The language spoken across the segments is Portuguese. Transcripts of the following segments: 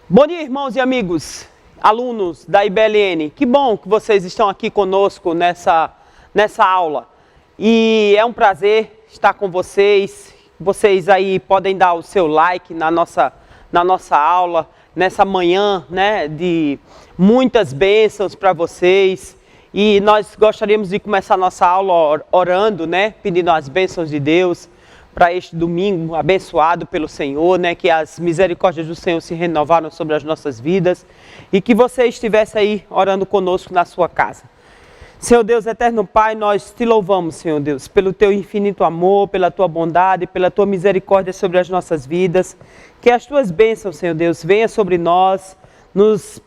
Bom dia, irmãos e amigos, alunos da IBLN. Que bom que vocês estão aqui conosco nessa aula. E é um prazer estar com vocês. Vocês aí podem dar o seu like na nossa aula, nessa manhã, né, de muitas bênçãos para vocês. E nós gostaríamos de começar a nossa aula orando, né, pedindo as bênçãos de Deus para este domingo abençoado pelo Senhor, né? Que as misericórdias do Senhor se renovaram sobre as nossas vidas e que você estivesse aí orando conosco na sua casa. Senhor Deus, eterno Pai, nós te louvamos, Senhor Deus, pelo teu infinito amor, pela tua bondade, pela tua misericórdia sobre as nossas vidas. Que as tuas bênçãos, Senhor Deus, venham sobre nós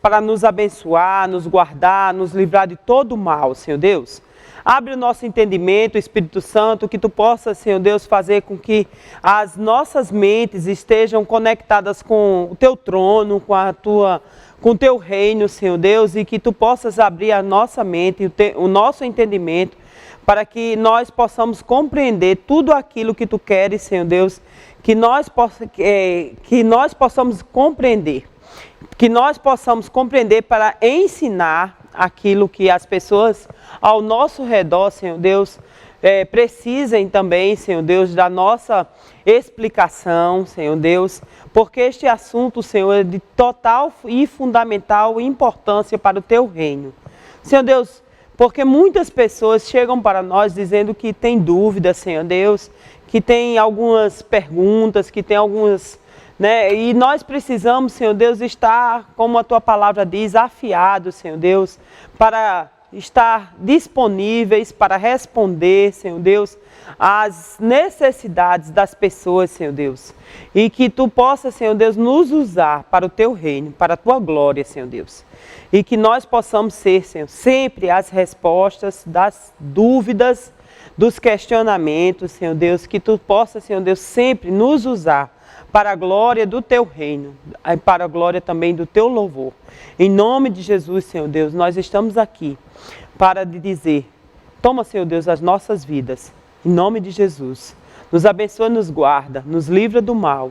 para nos abençoar, nos guardar, nos livrar de todo o mal, Senhor Deus. Abre o nosso entendimento, Espírito Santo, que tu possas, Senhor Deus, fazer com que as nossas mentes estejam conectadas com o teu trono, com o teu reino, Senhor Deus, e que tu possas abrir a nossa mente, o nosso entendimento, para que nós possamos compreender tudo aquilo que tu queres, Senhor Deus, que nós possamos compreender. Que nós possamos compreender para ensinar aquilo que as pessoas ao nosso redor, Senhor Deus, precisem também, Senhor Deus, da nossa explicação, Senhor Deus, porque este assunto, Senhor, é de total e fundamental importância para o teu reino. Senhor Deus, porque muitas pessoas chegam para nós dizendo que tem dúvidas, Senhor Deus, que tem algumas perguntas, que tem algumas... E nós precisamos, Senhor Deus, estar, como a tua palavra diz, afiados, Senhor Deus, para estar disponíveis para responder, Senhor Deus, às necessidades das pessoas, Senhor Deus. E que tu possas, Senhor Deus, nos usar para o teu reino, para a tua glória, Senhor Deus. E que nós possamos ser, Senhor, sempre as respostas das dúvidas, dos questionamentos, Senhor Deus. Que tu possas, Senhor Deus, sempre nos usar para a glória do teu reino, e para a glória também do teu louvor. Em nome de Jesus, Senhor Deus, nós estamos aqui para te dizer, toma, Senhor Deus, as nossas vidas, em nome de Jesus. Nos abençoa, nos guarda, nos livra do mal.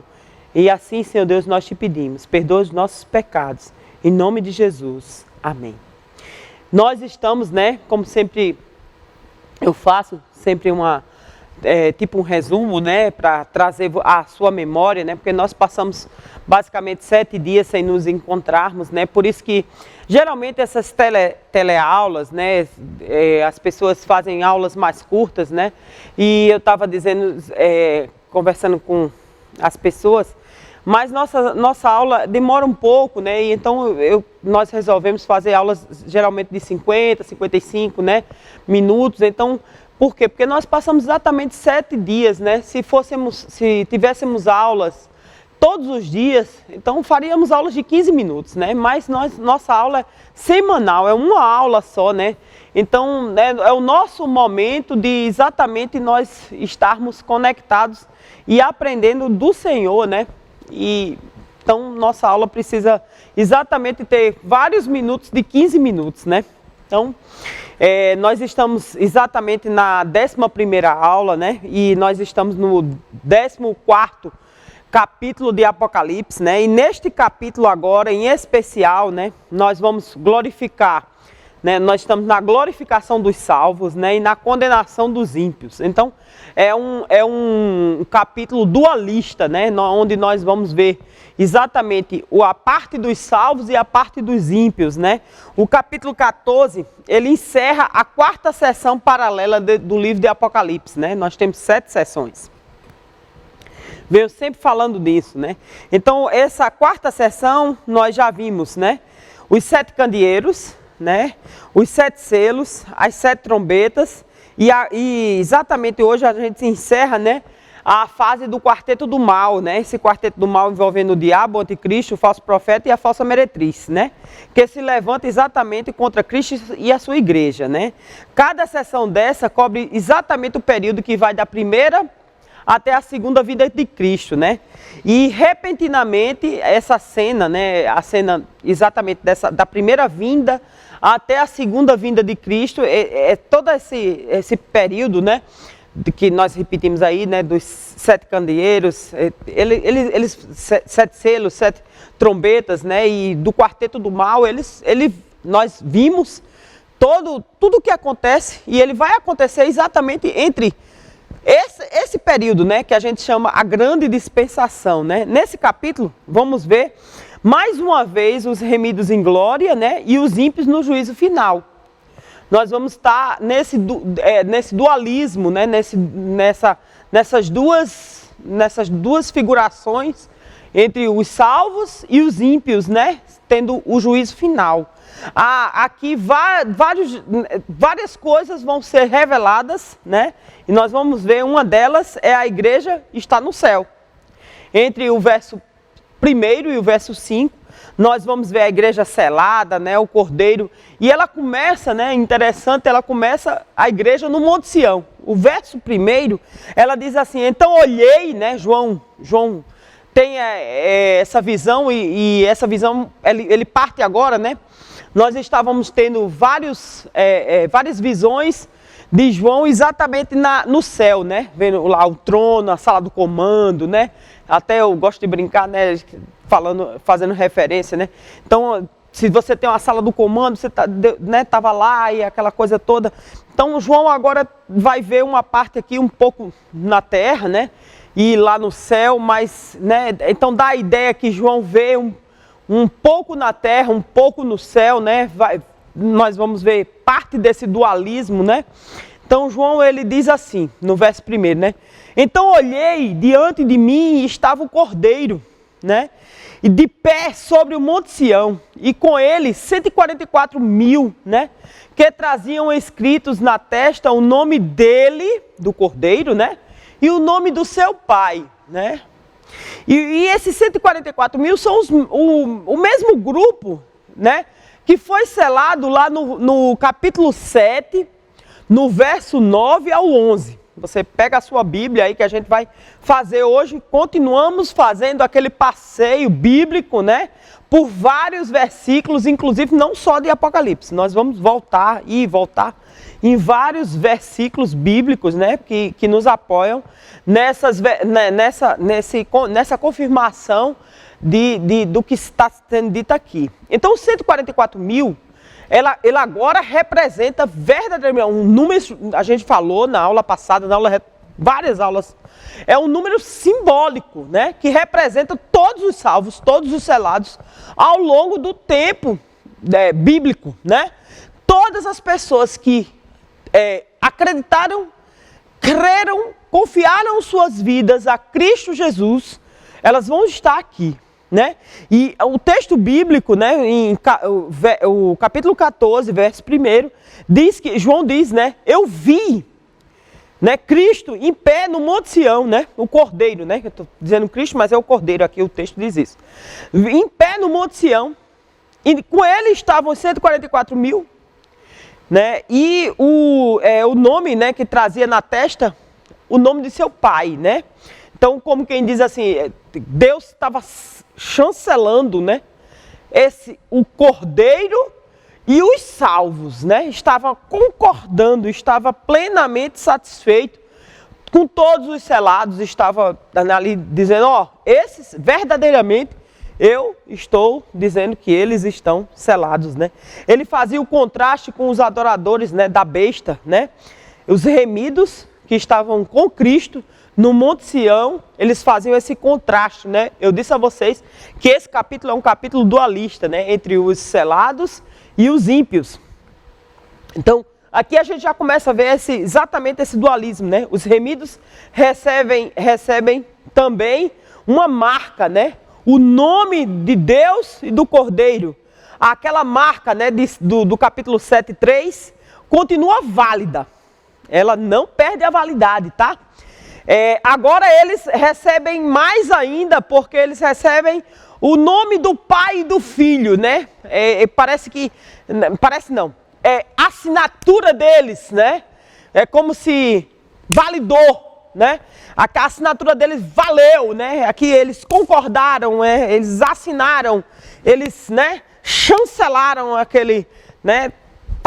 E assim, Senhor Deus, nós te pedimos, perdoa os nossos pecados, em nome de Jesus. Amém. Nós estamos, como sempre eu faço, sempre tipo um resumo, para trazer a sua memória, porque nós passamos basicamente 7 dias sem nos encontrarmos, por isso que geralmente essas teleaulas, as pessoas fazem aulas mais curtas, e eu estava dizendo, conversando com as pessoas, mas nossa aula demora um pouco, e então nós resolvemos fazer aulas geralmente de 50, 55 minutos, então... Por quê? Porque nós passamos exatamente 7 dias, Se tivéssemos aulas todos os dias, então faríamos aulas de 15 minutos, Mas nossa aula é semanal, é uma aula só, Então, é o nosso momento de exatamente nós estarmos conectados e aprendendo do Senhor, E então, nossa aula precisa exatamente ter vários minutos de 15 minutos, Então... nós estamos exatamente na 11ª aula, E nós estamos no 14º capítulo de Apocalipse, E neste capítulo agora, em especial, nós vamos glorificar, Nós estamos na glorificação dos salvos, E na condenação dos ímpios. Então, é um capítulo dualista, Onde nós vamos ver exatamente a parte dos salvos e a parte dos ímpios, O capítulo 14, ele encerra a 4ª sessão paralela do livro de Apocalipse, Nós temos 7 sessões. Venho sempre falando disso, Então, essa 4ª sessão, nós já vimos, Os 7 candeeiros, Os 7 selos, as 7 trombetas, e exatamente hoje a gente encerra, a fase do quarteto do mal, Esse quarteto do mal envolvendo o diabo, o anticristo, o falso profeta e a falsa meretriz, Que se levanta exatamente contra Cristo e a sua igreja, Cada sessão dessa cobre exatamente o período que vai da primeira até a segunda vinda de Cristo, E repentinamente essa cena, A cena exatamente da primeira vinda até a segunda vinda de Cristo, todo esse período, que nós repetimos aí, dos 7 candeeiros, 7 selos, 7 trombetas, né, e do quarteto do mal, nós vimos tudo o que acontece, e ele vai acontecer exatamente entre esse período, né, que a gente chama a grande dispensação, né? Nesse capítulo, vamos ver mais uma vez os remidos em glória, né, e os ímpios no juízo final. Nós vamos estar nesse dualismo, né, nessas duas figurações entre os salvos e os ímpios, né, tendo o juízo final. Aqui várias coisas vão ser reveladas, né, e nós vamos ver, uma delas é a igreja está no céu. Entre o verso 1 e o verso 5, nós vamos ver a igreja selada, né, o Cordeiro, e ela começa, né, interessante, a igreja no Monte Sião. O verso 1, ela diz assim, então olhei, né, João tem essa visão, e essa visão, ele parte agora, né, nós estávamos tendo várias visões de João exatamente no céu, né, vendo lá o trono, a sala do comando, né, até eu gosto de brincar, né, fazendo referência, né, então se você tem uma sala do comando, você estava lá e aquela coisa toda, então João agora vai ver uma parte aqui um pouco na terra, né, e lá no céu, mas, né, então dá a ideia que João vê um pouco na terra, um pouco no céu, né, nós vamos ver parte desse dualismo, né. Então João, ele diz assim, no verso 1, né, então olhei, diante de mim estava o Cordeiro, né, e de pé sobre o Monte Sião, e com ele 144.000, né, que traziam escritos na testa o nome dele, do Cordeiro, né, e o nome do seu pai, né. E esses 144.000 são o mesmo grupo, né, que foi selado lá no capítulo 7, no verso 9 ao 11. Você pega a sua Bíblia aí que a gente vai fazer hoje, continuamos fazendo aquele passeio bíblico, né, por vários versículos, inclusive não só de Apocalipse. Nós vamos voltar em vários versículos bíblicos, né, que nos apoiam nessa confirmação do que está sendo dito aqui. Então, os 144.000, ela agora representa verdadeiramente um número, a gente falou na aula passada, várias aulas, é um número simbólico, né, que representa todos os salvos, todos os selados ao longo do tempo bíblico, né, todas as pessoas que acreditaram, creram, confiaram suas vidas a Cristo Jesus, elas vão estar aqui, né? E o texto bíblico, né, o capítulo 14, verso 1, João diz, né, eu vi, né, Cristo em pé no Monte Sião, né, o Cordeiro, né, eu estou dizendo Cristo, mas é o Cordeiro aqui, o texto diz isso, em pé no Monte Sião, e com ele estavam 144.000, né, e o nome, né, que trazia na testa, o nome de seu pai, né. Então, como quem diz assim, Deus estava chancelando, né, o Cordeiro e os salvos, né, estava concordando, estava plenamente satisfeito com todos os selados, estava ali dizendo, esses verdadeiramente, eu estou dizendo que eles estão selados, né. Ele fazia o contraste com os adoradores, né, da besta, né, os remidos que estavam com Cristo, no Monte Sião, eles faziam esse contraste, né? Eu disse a vocês que esse capítulo é um capítulo dualista, né? Entre os selados e os ímpios. Então, aqui a gente já começa a ver exatamente esse dualismo, né? Os remidos recebem também uma marca, né? O nome de Deus e do Cordeiro. Aquela marca, né, do capítulo 7:3 continua válida. Ela não perde a validade, tá? Agora eles recebem mais ainda, porque eles recebem o nome do pai e do filho, né? Parece não. É a assinatura deles, né? É como se validou, né? A assinatura deles valeu, né? Aqui eles concordaram, eles assinaram, eles, né, chancelaram aquele, né?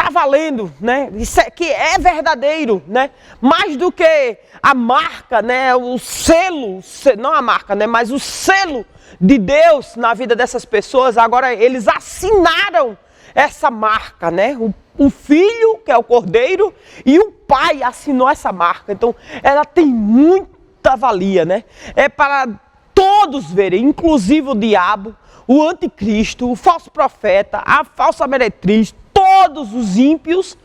está valendo, né? Isso que é verdadeiro, né? Mais do que a marca, né? O selo, não a marca, né? Mas o selo de Deus na vida dessas pessoas. Agora eles assinaram essa marca, né? O filho, que é o cordeiro, e o pai assinou essa marca. Então ela tem muita valia, né? É para todos verem, inclusive o diabo, o anticristo, o falso profeta, a falsa meretriz, todos os ímpios,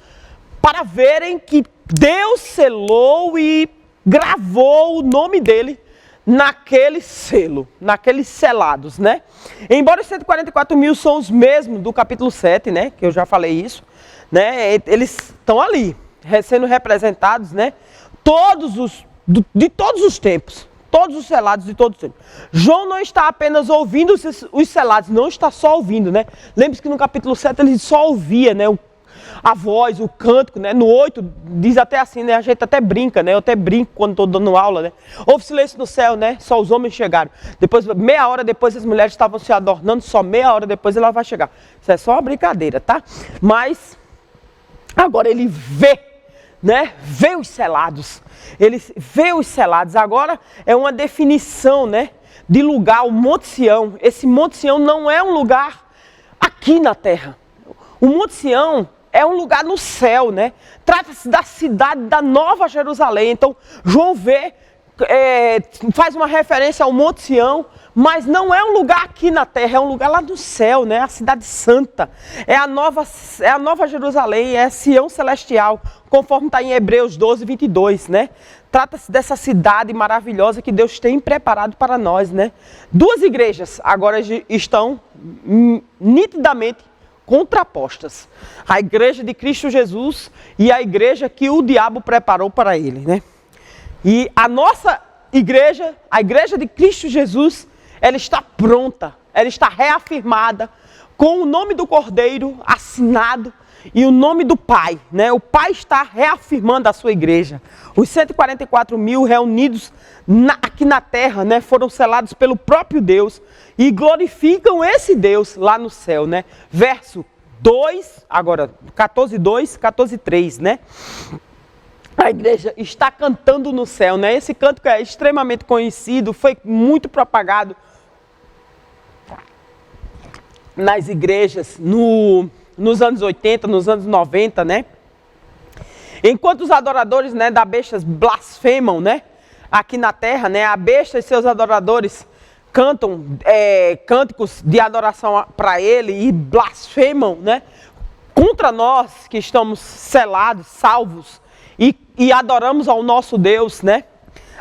para verem que Deus selou e gravou o nome dele naquele selo, naqueles selados, né? Embora os 144 mil são os mesmos do capítulo 7, né? Que eu já falei isso, né? Eles estão ali, sendo representados, né? De todos os tempos. Todos os selados de todos os tempos. João não está apenas ouvindo os selados, não está só ouvindo, né? Lembre-se que no capítulo 7 ele só ouvia, né? A voz, o cântico, né? No 8 diz até assim, né? A gente até brinca, né? Eu até brinco quando estou dando aula, né? Houve silêncio no céu, né? Só os homens chegaram. Depois, meia hora depois as mulheres estavam se adornando, só meia hora depois ela vai chegar. Isso é só uma brincadeira, tá? Mas agora ele vê, né? Vê os selados. Ele vê os selados. Agora é uma definição, né? De lugar, o Monte Sião. Esse Monte Sião não é um lugar aqui na terra. O Monte Sião é um lugar no céu, né? Trata-se da cidade da Nova Jerusalém. Então, João vê, faz uma referência ao Monte Sião, mas não é um lugar aqui na terra, é um lugar lá no céu, né? A cidade santa. É a Nova Jerusalém, é Sião celestial, conforme está em Hebreus 12, 22, né? Trata-se dessa cidade maravilhosa que Deus tem preparado para nós, né? Duas igrejas agora estão nitidamente contrapostas. A igreja de Cristo Jesus e a igreja que o diabo preparou para ele, né? E a nossa igreja, a igreja de Cristo Jesus, ela está pronta, ela está reafirmada com o nome do Cordeiro assinado e o nome do Pai, né? O Pai está reafirmando a sua igreja. Os 144 mil reunidos aqui na terra, né? Foram selados pelo próprio Deus e glorificam esse Deus lá no céu, né? Verso 2, agora 14:2, 14:3, né? A igreja está cantando no céu, né? Esse canto que é extremamente conhecido, foi muito propagado nas igrejas nos anos 80, nos anos 90, né? Enquanto os adoradores, né, da besta blasfemam, né? Aqui na terra, né? A besta e seus adoradores cantam cânticos de adoração para ele e blasfemam, né? Contra nós que estamos selados, salvos e adoramos ao nosso Deus, né?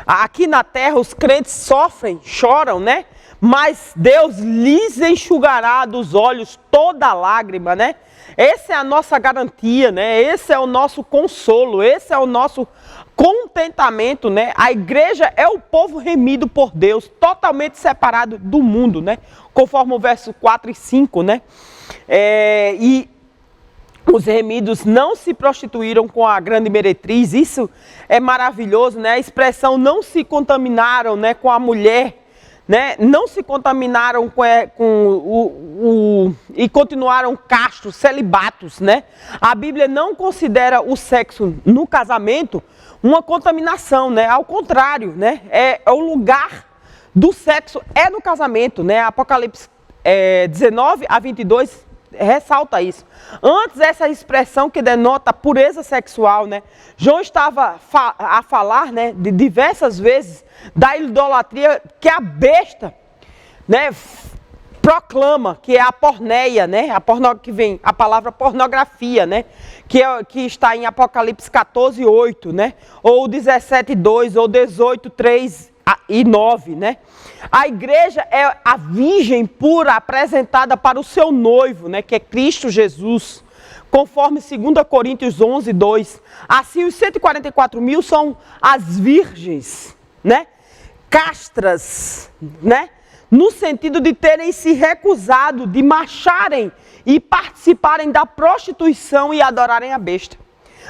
Aqui na terra os crentes sofrem, choram, né? Mas Deus lhes enxugará dos olhos toda lágrima, né? Essa é a nossa garantia, né? Esse é o nosso consolo, esse é o nosso contentamento, né? A igreja é o povo remido por Deus, totalmente separado do mundo, né? Conforme o verso 4 e 5, né? E os remidos não se prostituíram com a grande meretriz, isso é maravilhoso, né? A expressão não se contaminaram, né, com a mulher, né? Não se contaminaram e continuaram castos, celibatos, né? A Bíblia não considera o sexo no casamento uma contaminação, né? Ao contrário, né? O lugar do sexo é no casamento, né? Apocalipse 19:22 ressalta isso. Antes, essa expressão que denota pureza sexual, né? João estava a falar, né, de diversas vezes da idolatria que a besta, né, proclama, que é a porneia, né? Que vem a palavra pornografia, né? Que está em Apocalipse 14:8, né? Ou 17:2, ou 18:3 e 9, né? A igreja é a virgem pura apresentada para o seu noivo, né? Que é Cristo Jesus, conforme 2 Coríntios 11:2. Assim, os 144 mil são as virgens, né? Castras, né? No sentido de terem se recusado de marcharem e participarem da prostituição e adorarem a besta.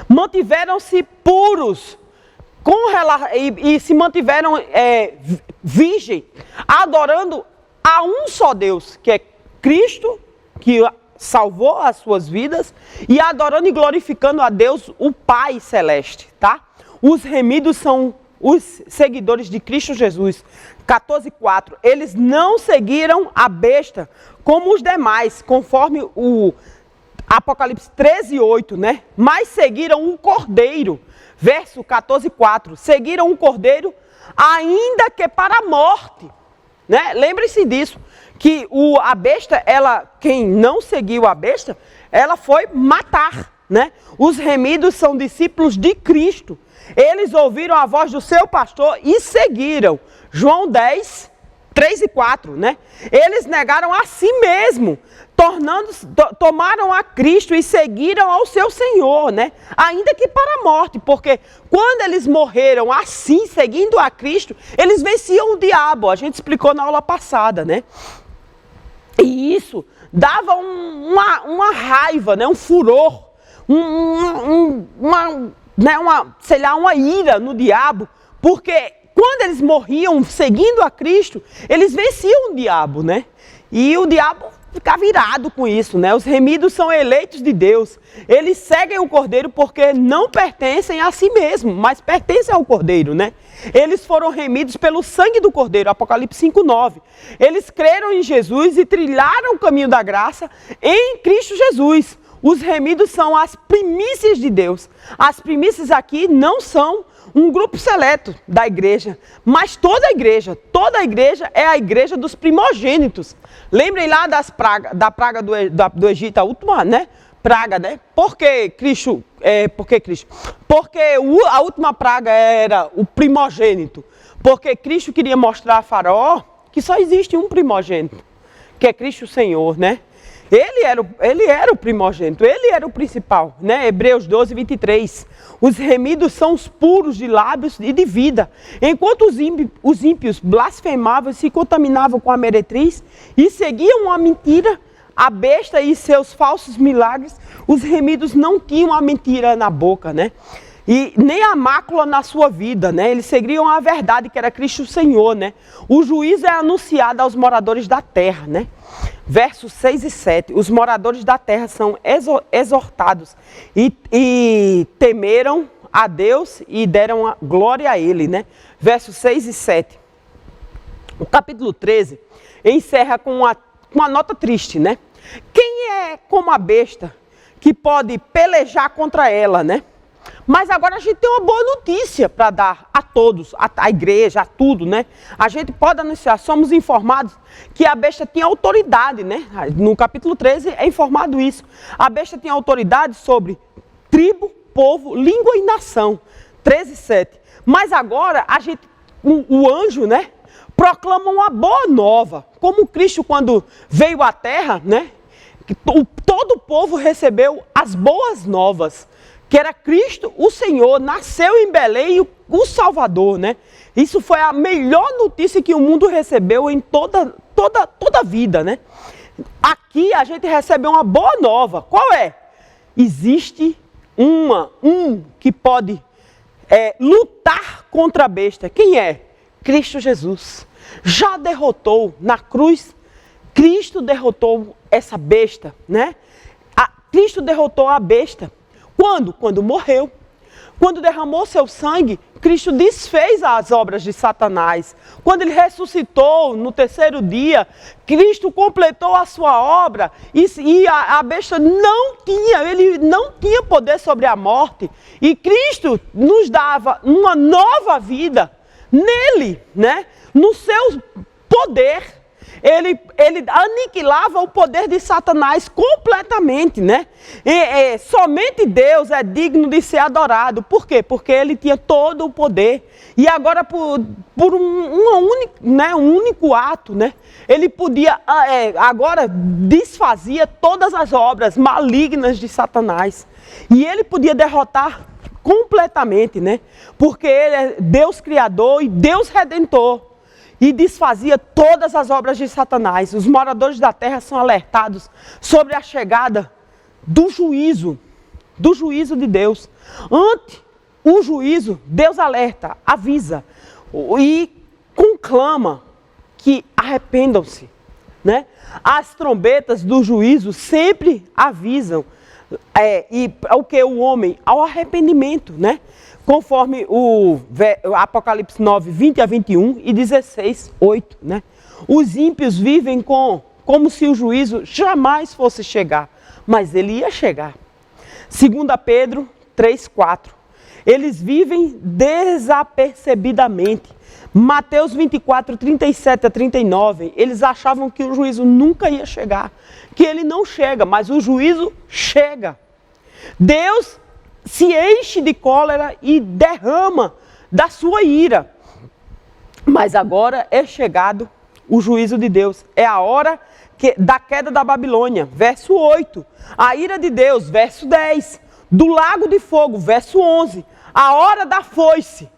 Mantiveram-se puros e se mantiveram virgem, adorando a um só Deus, que é Cristo, que salvou as suas vidas e adorando e glorificando a Deus, o Pai Celeste, tá? Os remidos são os seguidores de Cristo Jesus. 14:4. Eles não seguiram a besta como os demais, conforme o Apocalipse 13:8, né? Mas seguiram o Cordeiro. Verso 14:4. Seguiram o Cordeiro, ainda que para a morte, né? Lembre-se disso, que a besta, quem não seguiu a besta, ela foi matar, né? Os remidos são discípulos de Cristo. Eles ouviram a voz do seu pastor e seguiram. João 10:3 e 4, né? Eles negaram a si mesmo, tomaram a Cristo e seguiram ao seu Senhor, né? Ainda que para a morte, porque quando eles morreram assim, seguindo a Cristo, eles venciam o diabo. A gente explicou na aula passada, né? E isso dava uma raiva, né? Um furor, uma ira no diabo, porque quando eles morriam seguindo a Cristo, eles venciam o diabo, né? E o diabo ficava irado com isso, né? Os remidos são eleitos de Deus. Eles seguem o Cordeiro porque não pertencem a si mesmo, mas pertencem ao Cordeiro, né? Eles foram remidos pelo sangue do Cordeiro, Apocalipse 5:9. Eles creram em Jesus e trilharam o caminho da graça em Cristo Jesus. Os remidos são as primícias de Deus. As primícias aqui não são um grupo seleto da igreja, mas toda a igreja é a igreja dos primogênitos. Lembrem lá da praga do Egito, a última, né? Praga, né? Por que Cristo? Porque a última praga era o primogênito. Porque Cristo queria mostrar a Faraó que só existe um primogênito, que é Cristo Senhor, né? Ele era o primogênito, ele era o principal, né? Hebreus 12:23. Os remidos são os puros de lábios e de vida. Enquanto os ímpios blasfemavam e se contaminavam com a meretriz e seguiam a mentira, a besta e seus falsos milagres, os remidos não tinham a mentira na boca, né? E nem a mácula na sua vida, né? Eles seguiam a verdade, que era Cristo Senhor, né? O juízo é anunciado aos moradores da terra, né? Versos 6 e 7. Os moradores da terra são exortados e temeram a Deus e deram a glória a Ele, né? Versos 6 e 7. O capítulo 13 encerra com uma nota triste, né? Quem é como a besta que pode pelejar contra ela, né? Mas agora a gente tem uma boa notícia para dar a todos, a igreja, a tudo, né? A gente pode anunciar, somos informados que a besta tinha autoridade, né? No capítulo 13 é informado isso. A besta tinha autoridade sobre tribo, povo, língua e nação. 13:7. Mas agora o anjo, né? Proclama uma boa nova. Como Cristo, quando veio à terra, né? Todo o povo recebeu as boas novas, que era Cristo, o Senhor, nasceu em Belém, o Salvador, né? Isso foi a melhor notícia que o mundo recebeu em toda a vida, né? Aqui a gente recebe uma boa nova. Qual é? Existe um que pode lutar contra a besta. Quem é? Cristo Jesus. Já derrotou na cruz. Cristo derrotou essa besta, né? Cristo derrotou a besta. Quando? Quando morreu. Quando derramou seu sangue, Cristo desfez as obras de Satanás. Quando ele ressuscitou no terceiro dia, Cristo completou a sua obra e a besta ele não tinha poder sobre a morte. E Cristo nos dava uma nova vida nele, né? No seu poder. Ele aniquilava o poder de Satanás completamente, né? Somente Deus é digno de ser adorado. Por quê? Porque ele tinha todo o poder. E agora, por um único ato, né? Ele podia, agora desfazia todas as obras malignas de Satanás. E ele podia derrotar completamente, né? Porque ele é Deus Criador e Deus Redentor. E desfazia todas as obras de Satanás. Os moradores da terra são alertados sobre a chegada do juízo de Deus. Ante o juízo, Deus alerta, avisa e conclama que arrependam-se. né? As trombetas do juízo sempre avisam e o que? O homem ao arrependimento, né? Conforme o Apocalipse 9, 20 a 21 e 16, 8, né? Os ímpios vivem como se o juízo jamais fosse chegar, mas ele ia chegar. 2 Pedro 3, 4. Eles vivem desapercebidamente. Mateus 24, 37 a 39, eles achavam que o juízo nunca ia chegar, que ele não chega, mas o juízo chega. Deus se enche de cólera e derrama da sua ira. Mas agora é chegado o juízo de Deus. É a hora da queda da Babilônia, verso 8. A ira de Deus, verso 10. Do lago de fogo, verso 11. A hora da foice,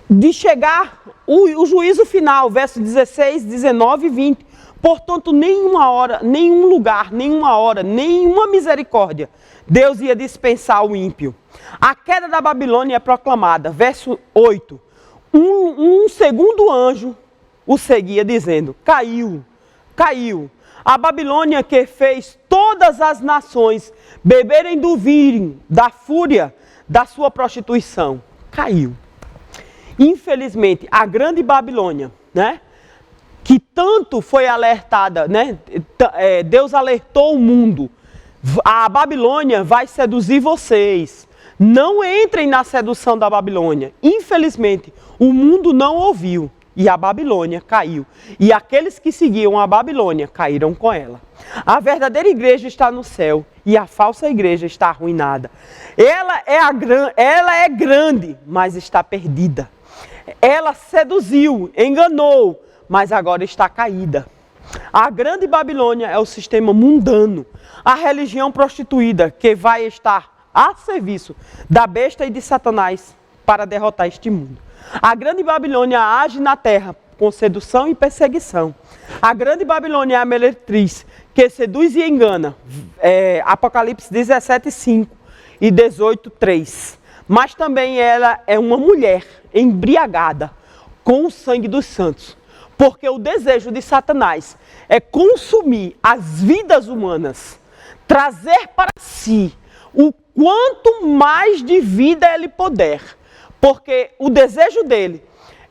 de chegar o juízo final, verso 16, 19 e 20. Portanto, nenhuma hora, nenhum lugar, nenhuma hora, nenhuma misericórdia Deus ia dispensar o ímpio. A queda da Babilônia é proclamada, verso 8. Um segundo anjo o seguia dizendo, caiu, caiu. A Babilônia que fez todas as nações beberem do vinho, da fúria da sua prostituição, caiu. Infelizmente, a grande Babilônia, né, que tanto foi alertada, né, Deus alertou o mundo, a Babilônia vai seduzir vocês. Não entrem na sedução da Babilônia. Infelizmente, o mundo não ouviu e a Babilônia caiu. E aqueles que seguiam a Babilônia caíram com ela. A verdadeira igreja está no céu e a falsa igreja está arruinada. Ela é grande, mas está perdida. Ela seduziu, enganou, mas agora está caída. A grande Babilônia é o sistema mundano, a religião prostituída que vai estar a serviço da besta e de Satanás para derrotar este mundo. A grande Babilônia age na terra com sedução e perseguição. A grande Babilônia é a meretriz que seduz e engana. Apocalipse 17, 5 e 18, 3. Mas também ela é uma mulher embriagada com o sangue dos santos. Porque o desejo de Satanás é consumir as vidas humanas, trazer para si o quanto mais de vida ele puder. Porque o desejo dele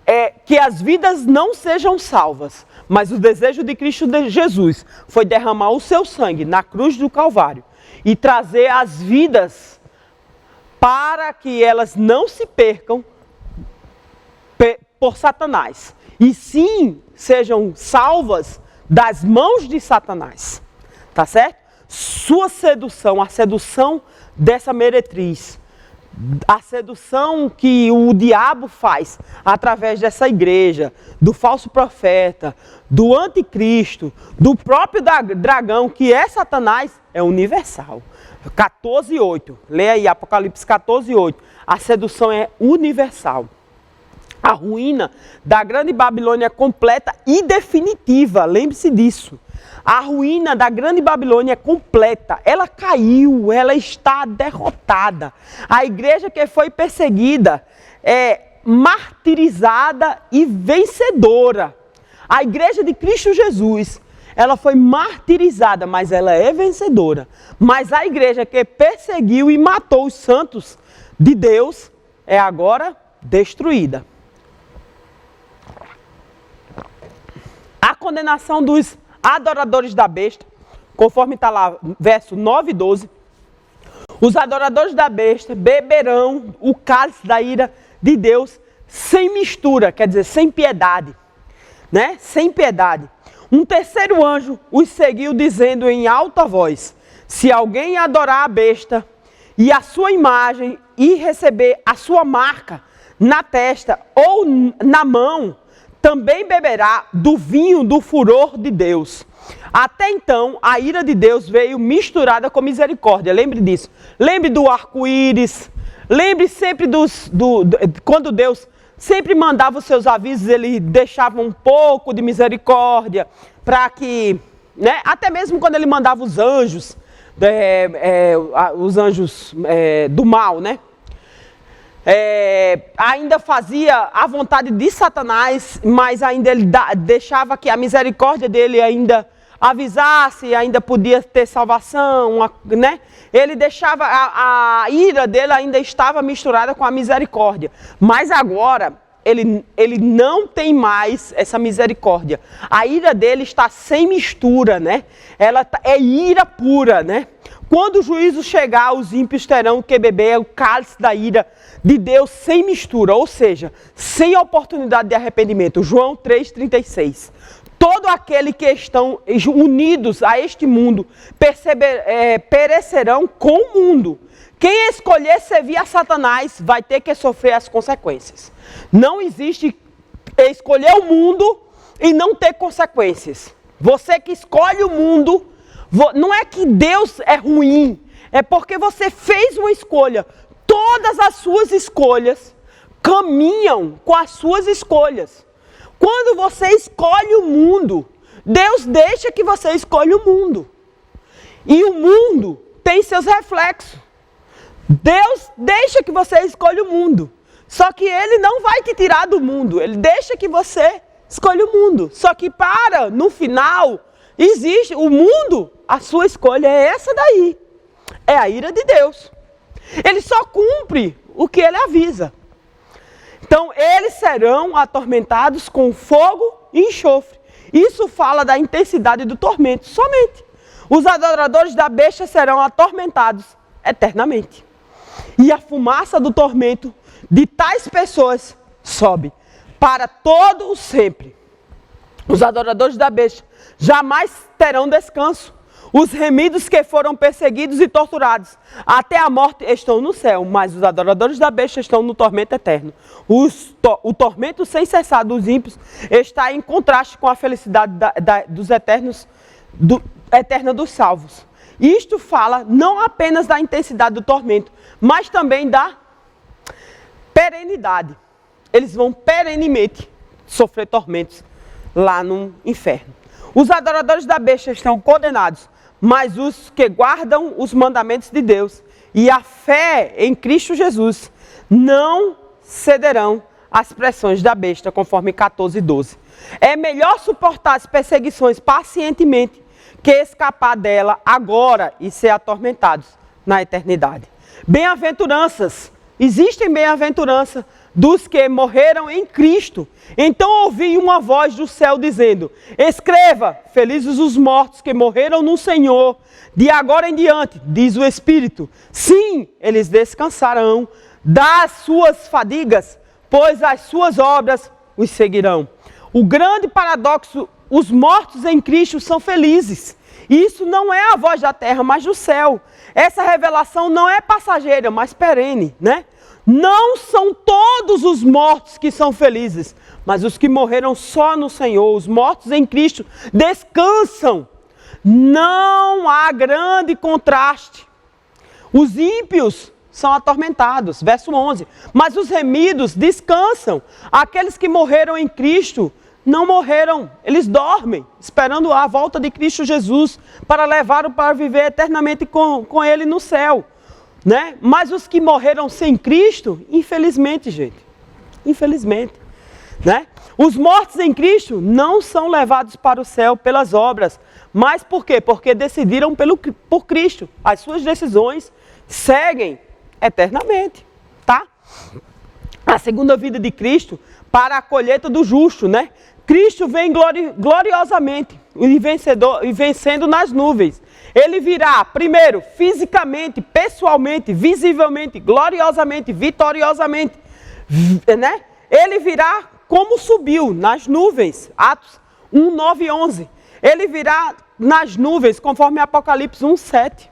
é que as vidas não sejam salvas, mas o desejo de Cristo Jesus foi derramar o seu sangue na cruz do Calvário e trazer as vidas para que elas não se percam por Satanás, e sim sejam salvas das mãos de Satanás, tá certo? Sua sedução, a sedução dessa meretriz, a sedução que o diabo faz através dessa igreja, do falso profeta, do anticristo, do próprio dragão, que é Satanás, é universal. 14:8, leia aí Apocalipse 14:8, a sedução é universal. A ruína da grande Babilônia é completa e definitiva, lembre-se disso. A ruína da grande Babilônia é completa, ela caiu, ela está derrotada. A igreja que foi perseguida é martirizada e vencedora. A igreja de Cristo Jesus, ela foi martirizada, mas ela é vencedora. Mas a igreja que perseguiu e matou os santos de Deus é agora destruída. A condenação dos adoradores da besta, conforme está lá, verso 9 e 12. Os adoradores da besta beberão o cálice da ira de Deus sem mistura, quer dizer, sem piedade, né? Sem piedade. Um terceiro anjo os seguiu dizendo em alta voz, se alguém adorar a besta e a sua imagem e receber a sua marca na testa ou na mão, também beberá do vinho do furor de Deus. Até então, a ira de Deus veio misturada com misericórdia. Lembre disso. Lembre do arco-íris. Lembre sempre quando Deus sempre mandava os seus avisos, ele deixava um pouco de misericórdia para que, né, até mesmo quando ele mandava os anjos do mal, né? ainda fazia a vontade de Satanás, mas ainda ele deixava que a misericórdia dele ainda avisasse, ainda podia ter salvação, né? Ele deixava, a ira dele ainda estava misturada com a misericórdia. Mas agora, ele não tem mais essa misericórdia. A ira dele está sem mistura, né? Ela é ira pura, né? Quando o juízo chegar, os ímpios terão que beber o cálice da ira de Deus sem mistura, ou seja, sem oportunidade de arrependimento. João 3,36. Todo aquele que estão unidos a este mundo perecerão com o mundo. Quem escolher servir a Satanás vai ter que sofrer as consequências. Não existe escolher o mundo e não ter consequências. Você que escolhe o mundo, não é que Deus é ruim, é porque você fez uma escolha. Todas as suas escolhas caminham com as suas escolhas. Quando você escolhe o mundo, Deus deixa que você escolha o mundo. E o mundo tem seus reflexos. Deus deixa que você escolha o mundo. Só que Ele não vai te tirar do mundo. Ele deixa que você escolha o mundo. Só que no final, existe o mundo, a sua escolha é essa daí. É a ira de Deus. Ele só cumpre o que Ele avisa. Então, eles serão atormentados com fogo e enxofre. Isso fala da intensidade do tormento, somente. Os adoradores da besta serão atormentados eternamente. E a fumaça do tormento de tais pessoas sobe para todo o sempre. Os adoradores da besta jamais terão descanso. Os remidos que foram perseguidos e torturados até a morte estão no céu, mas os adoradores da besta estão no tormento eterno. O tormento sem cessar dos ímpios está em contraste com a felicidade dos eterna dos salvos. Isto fala não apenas da intensidade do tormento, mas também da perenidade. Eles vão perenemente sofrer tormentos lá no inferno. Os adoradores da besta estão condenados, mas os que guardam os mandamentos de Deus e a fé em Cristo Jesus não cederão às pressões da besta, conforme 14:12. É melhor suportar as perseguições pacientemente que escapar dela agora e ser atormentados na eternidade. Bem-aventuranças, existem bem-aventuranças dos que morreram em Cristo. Então ouvi uma voz do céu dizendo: escreva, felizes os mortos que morreram no Senhor, de agora em diante, diz o Espírito. Sim, eles descansarão das suas fadigas, pois as suas obras os seguirão. O grande paradoxo, os mortos em Cristo são felizes. Isso não é a voz da terra, mas do céu. Essa revelação não é passageira, mas perene, né? Não são todos os mortos que são felizes, mas os que morreram só no Senhor, os mortos em Cristo, descansam. Não há grande contraste. Os ímpios são atormentados, verso 11. Mas os remidos descansam. Aqueles que morreram em Cristo não morreram, eles dormem, esperando a volta de Cristo Jesus para levá-lo para viver eternamente com Ele no céu. Né? Mas os que morreram sem Cristo, infelizmente, gente, infelizmente, né? Os mortos em Cristo não são levados para o céu pelas obras, mas por quê? Porque decidiram por Cristo. As suas decisões seguem eternamente, tá? A segunda vida de Cristo para a colheita do justo, né? Cristo vem gloriosamente e vencendo nas nuvens. Ele virá, primeiro, fisicamente, pessoalmente, visivelmente, gloriosamente, vitoriosamente, né? Ele virá como subiu, nas nuvens, Atos 1, 9 e 11. Ele virá nas nuvens, conforme Apocalipse 1, 7.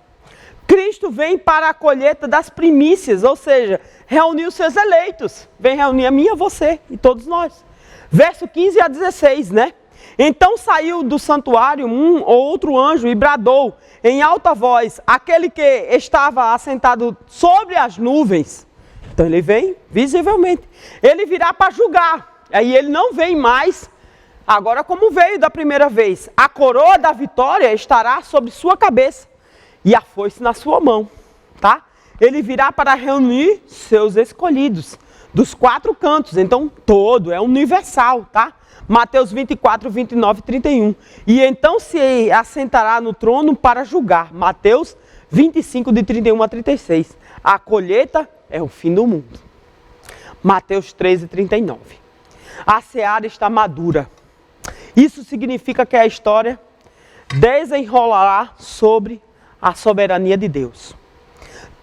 Cristo vem para a colheita das primícias, ou seja, reunir os seus eleitos. Vem reunir a mim, a você e todos nós. Verso 15 a 16, né? Então saiu do santuário um ou outro anjo e bradou em alta voz, aquele que estava assentado sobre as nuvens. Então ele vem visivelmente. Ele virá para julgar. Aí ele não vem mais, agora como veio da primeira vez. A coroa da vitória estará sobre sua cabeça e a foice na sua mão, tá? ele virá para reunir seus escolhidos dos 4 cantos. Então, todo, é universal, tá? Mateus 24, 29 e 31. E então se assentará no trono para julgar. Mateus 25, de 31 a 36. A colheita é o fim do mundo. Mateus 13, 39. A seara está madura. Isso significa que a história desenrolará sobre a soberania de Deus.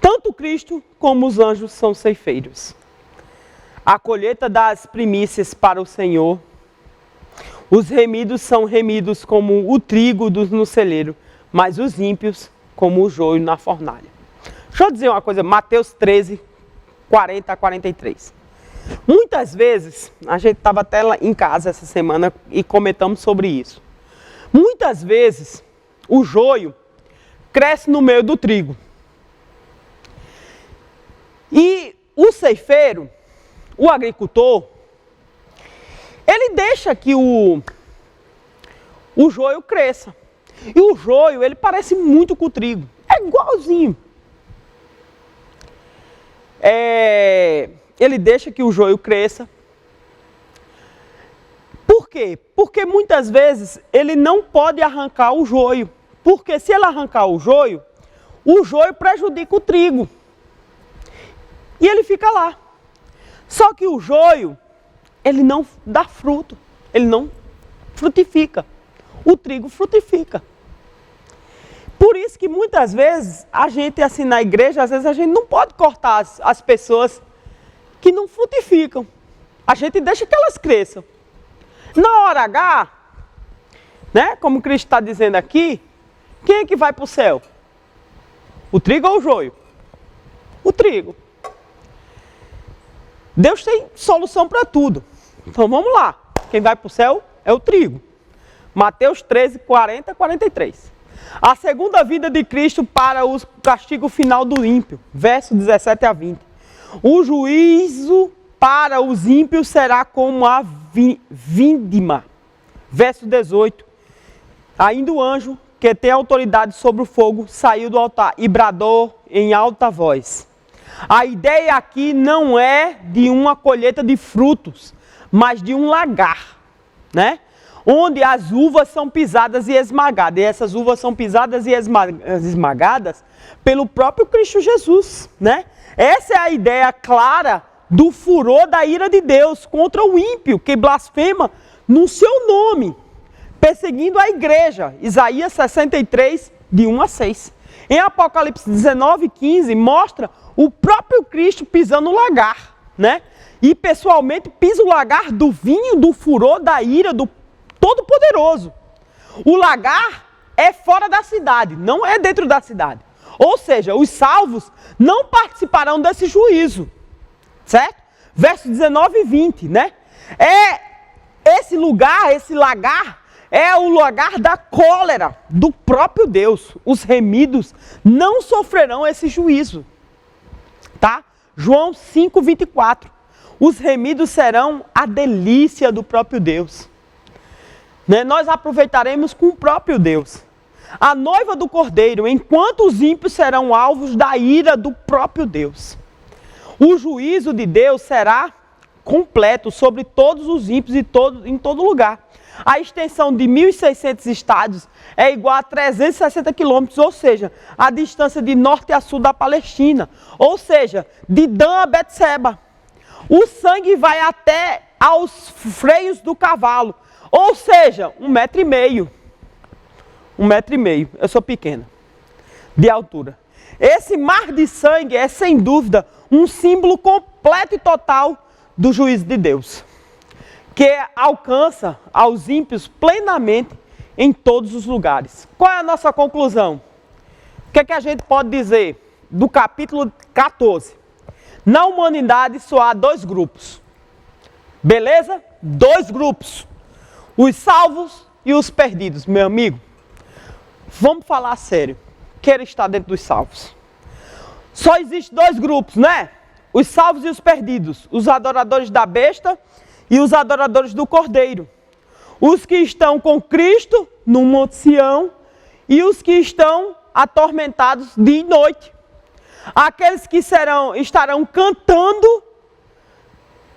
Tanto Cristo como os anjos são ceifeiros. A colheita das primícias para o Senhor. Os remidos são remidos como o trigo no celeiro, mas os ímpios como o joio na fornalha. Deixa eu dizer uma coisa, Mateus 13, 40 a 43. Muitas vezes, a gente estava até lá em casa essa semana e comentamos sobre isso. Muitas vezes, o joio cresce no meio do trigo. E o ceifeiro, o agricultor, ele deixa que o joio cresça. E o joio, ele parece muito com o trigo. É igualzinho. Ele deixa que o joio cresça. Por quê? Porque muitas vezes ele não pode arrancar o joio. Porque se ele arrancar o joio prejudica o trigo. E ele fica lá. Só que o joio, ele não dá fruto. Ele não frutifica. O trigo frutifica. Por isso que muitas vezes a gente, assim, na igreja, às vezes a gente não pode cortar as pessoas que não frutificam. A gente deixa que elas cresçam. Na hora H, né, como Cristo está dizendo aqui, quem é que vai para o céu? O trigo ou o joio? O trigo. Deus tem solução para tudo. Então vamos lá. Quem vai para o céu é o trigo. Mateus 13, 40 a 43. A segunda vinda de Cristo para o castigo final do ímpio. Verso 17 a 20. O juízo para os ímpios será como a vindima. Verso 18. Ainda o anjo, que tem autoridade sobre o fogo, saiu do altar e bradou em alta voz. A ideia aqui não é de uma colheita de frutos, mas de um lagar, né? Onde as uvas são pisadas e esmagadas. E essas uvas são pisadas e esmagadas pelo próprio Cristo Jesus, né? Essa é a ideia clara do furor da ira de Deus contra o ímpio que blasfema no seu nome, perseguindo a igreja. Isaías 63, de 1 a 6. Em Apocalipse 19, 15, mostra o próprio Cristo pisando o lagar, né? E pessoalmente pisa o lagar do vinho, do furor, da ira, do Todo-Poderoso. O lagar é fora da cidade, não é dentro da cidade. Ou seja, os salvos não participarão desse juízo, certo? Versos 19 e 20, né? Esse lagar, é o lagar da cólera do próprio Deus. Os remidos não sofrerão esse juízo, tá? João 5, 24. Os remidos serão a delícia do próprio Deus. Né? Nós aproveitaremos com o próprio Deus. A noiva do Cordeiro, enquanto os ímpios serão alvos da ira do próprio Deus. O juízo de Deus será completo sobre todos os ímpios em todo lugar. A extensão de 1.600 estádios é igual a 360 quilômetros, ou seja, a distância de norte a sul da Palestina, ou seja, de Dan a Betseba. O sangue vai até aos freios do cavalo, ou seja, 1,5 metro. 1,5 metro, eu sou pequena, de altura. Esse mar de sangue é, sem dúvida, um símbolo completo e total do juízo de Deus, que alcança aos ímpios plenamente em todos os lugares. Qual é a nossa conclusão? O que é que a gente pode dizer do capítulo 14? Na humanidade só há 2 grupos. Beleza? 2 grupos. Os salvos e os perdidos, meu amigo. Vamos falar sério. Quero estar dentro dos salvos. Só existem 2 grupos, né? Os salvos e os perdidos. Os adoradores da besta e os adoradores do Cordeiro. Os que estão com Cristo no Monte Sião e os que estão atormentados dia e noite. Aqueles que estarão cantando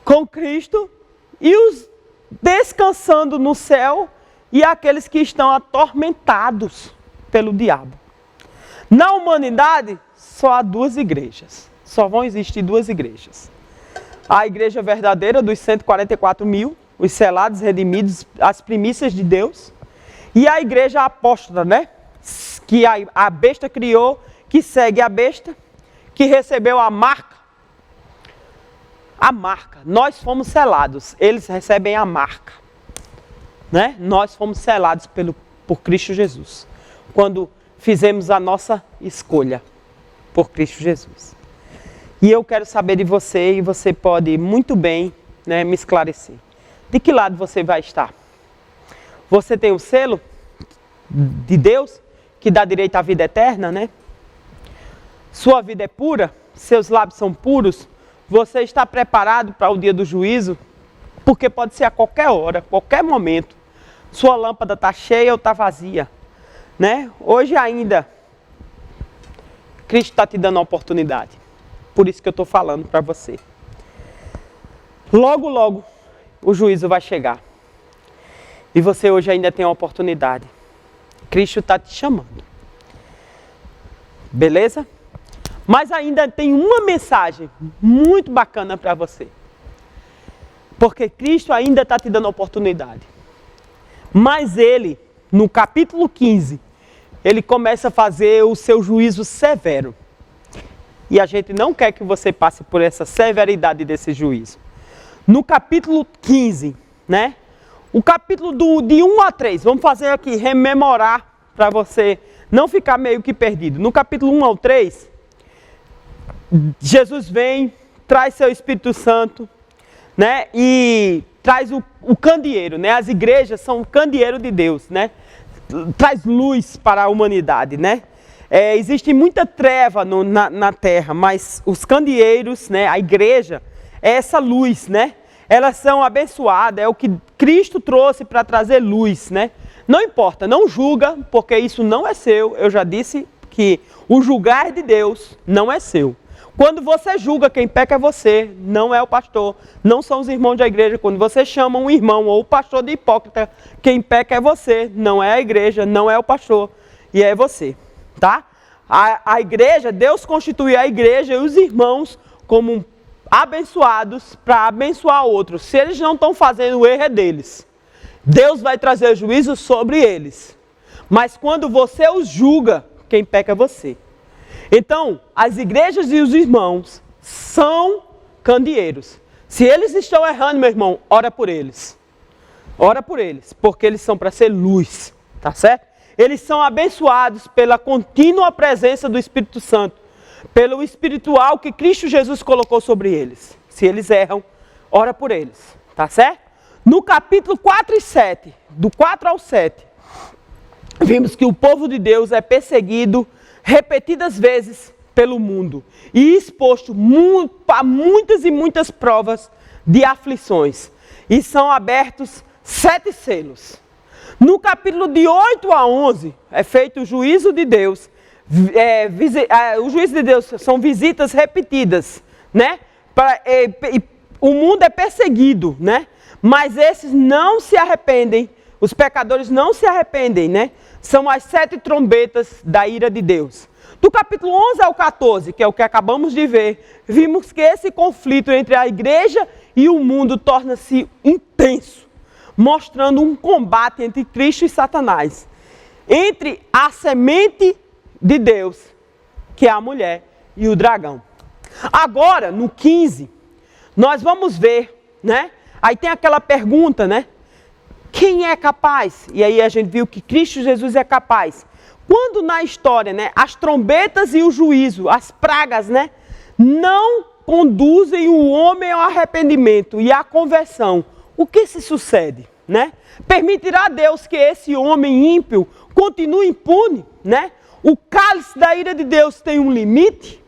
com Cristo e os descansando no céu e aqueles que estão atormentados pelo diabo. Na humanidade, só há duas igrejas. Só vão existir duas igrejas. A igreja verdadeira dos 144 mil, os selados, redimidos, as primícias de Deus. E a igreja apóstata, né? Que a besta criou, que segue a besta, que recebeu a marca. A marca. Nós fomos selados, eles recebem a marca. Né? Nós fomos selados por Cristo Jesus. Quando fizemos a nossa escolha por Cristo Jesus. E eu quero saber de você, e você pode muito bem, né, me esclarecer. De que lado você vai estar? Você tem o selo de Deus, que dá direito à vida eterna, né? Sua vida é pura, seus lábios são puros, você está preparado para o dia do juízo? Porque pode ser a qualquer hora, qualquer momento. Sua lâmpada está cheia ou está vazia, né? Hoje ainda, Cristo está te dando a oportunidade. Por isso que eu estou falando para você. Logo, logo, o juízo vai chegar. E você hoje ainda tem a oportunidade. Cristo está te chamando. Beleza? Mas ainda tem uma mensagem muito bacana para você. Porque Cristo ainda está te dando a oportunidade. Mas ele, no capítulo 15, ele começa a fazer o seu juízo severo. E a gente não quer que você passe por essa severidade desse juízo. No capítulo 15, né? O capítulo de 1 a 3, vamos fazer aqui, rememorar para você não ficar meio que perdido. No capítulo 1 ao 3, Jesus vem, traz seu Espírito Santo, né? E traz o candeeiro, né? As igrejas são o candeeiro de Deus, né? Traz luz para a humanidade, né? Existe muita treva na terra, mas os candeeiros, né? A igreja é essa luz, né? Elas são abençoadas, é o que Cristo trouxe para trazer luz, né? Não importa, não julga, porque isso não é seu. Eu já disse que o julgar de Deus não é seu. Quando você julga, quem peca é você, não é o pastor, não são os irmãos da igreja. Quando você chama um irmão ou o pastor de hipócrita, quem peca é você, não é a igreja, não é o pastor, e é você, tá? A igreja, Deus constitui a igreja e os irmãos como abençoados para abençoar outros. Se eles não estão fazendo, o erro é deles. Deus vai trazer juízo sobre eles. Mas quando você os julga, quem peca é você. Então, as igrejas e os irmãos são candeeiros. Se eles estão errando, meu irmão, ora por eles. Ora por eles, porque eles são para ser luz, tá certo? Eles são abençoados pela contínua presença do Espírito Santo, pelo espiritual que Cristo Jesus colocou sobre eles. Se eles erram, ora por eles, tá certo? No capítulo 4 e 7, do 4 ao 7, vimos que o povo de Deus é perseguido repetidas vezes pelo mundo e exposto a muitas e muitas provas de aflições. E são abertos 7 selos. No capítulo de 8 a 11 é feito o juízo de Deus. O juízo de Deus são visitas repetidas, né? O mundo é perseguido, né? Mas esses não se arrependem, os pecadores não se arrependem, né? São as 7 trombetas da ira de Deus. Do capítulo 11 ao 14, que é o que acabamos de ver, vimos que esse conflito entre a igreja e o mundo torna-se intenso, mostrando um combate entre Cristo e Satanás, entre a semente de Deus, que é a mulher, e o dragão. Agora, no 15, nós vamos ver, né? Aí tem aquela pergunta, né? Quem é capaz? E aí a gente viu que Cristo Jesus é capaz. Quando na história, né, as trombetas e o juízo, as pragas, né, não conduzem o homem ao arrependimento e à conversão, o que se sucede, né? Permitirá Deus que esse homem ímpio continue impune, né? O cálice da ira de Deus tem um limite?